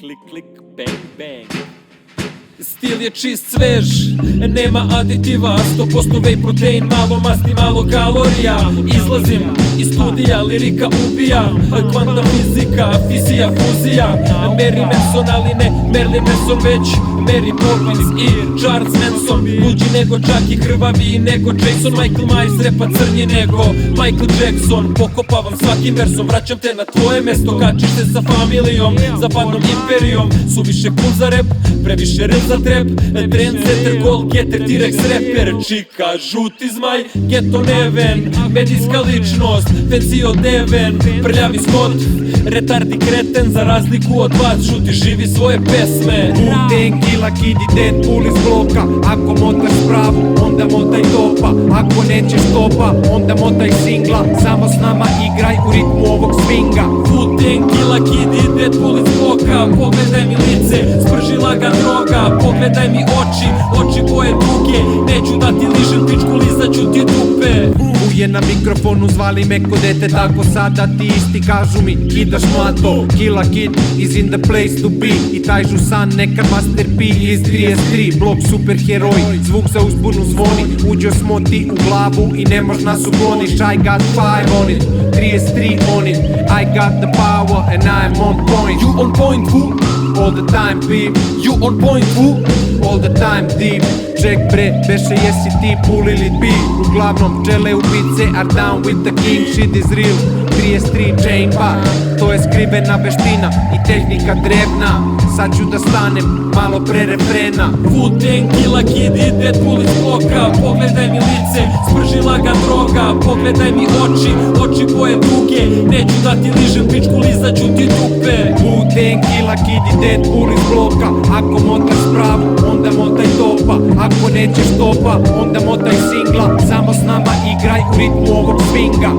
klik, klik, bang, bang. Stil je čist, svež, nema aditiva, 100% whey protein, malo masti, malo kalorija. Izlazim iz studija, lirika ubija, kvantna fizika, fizija, fuzija. Mary Manson, ali ne Marilyn Manson, već Mary Poppins i Charles Manson. Luđi nego Chucky, krvaviji nego Jason, Michael Myers, repa crnji nego Michael Jackson. Pokopavam svakim versom, vraćam te na tvoje mesto, kačiš se sa familijom, zapadnom imperijom. Suviše cool za rap, previše real za trap, trendsetter, goal-getter, T-Rex rapper. Čika, žuti zmaj, geto neven, medijska ličnost, fancy odeven, prljavi Scott, retardi kreten, za razliku od vas, žuti živi svoje pesme. Wu-Tang, Killa Kid i Deadpool iz bloka. Ako motaš pravu, onda motaj topa. Ako nećeš topa, onda motaj singla. Samo s nama igraj u ritmu ovog swinga. Wu-Tang, Killa Kid i Deadpool iz bloka. Pogledaj mi lice, sprži lagan droga. Pogledaj mi oči, oči boje duge. Neću da ti ližem pičku, lizaću ti dupe. Je na mikrofonu, zvali me ko dete, tako sada ti isti kažu mi kidaš mlato. Killa Kid is in the place to be. I taj žusan neka Master P iz 33. Blok superheroj, zvuk za uzbunu zvoni. Uđo smo ti u glavu i ne mož nas ukloniš. I got 5 on it, 33 on it. I got the power and I'm on point. You on point, who? All the time beep. You on point, who? All the time deep. Check bre, beše jesi ti pool ili bi. Uglavnom pčele ubice are down with the king, shit is real. 33 chain pa, to je skrivena veština i tehnika drevna. Sad ću da stanem, malo pre refrena. Wu-Tang, Killa Kid i Deadpool iz bloka. Pogledaj mi lice, sprži lagan droga. Pogledaj mi oči, oči boje duge. Neću da ti ližem pičku, lizaću ti dupe. Wu-Tang, Killa Kid i Deadpool iz bloka. Ako motaš pravu, onda motaj topa. Ako nećeš topa, onda motaj singla. Samo s nama igraj u ritmu ovog swinga.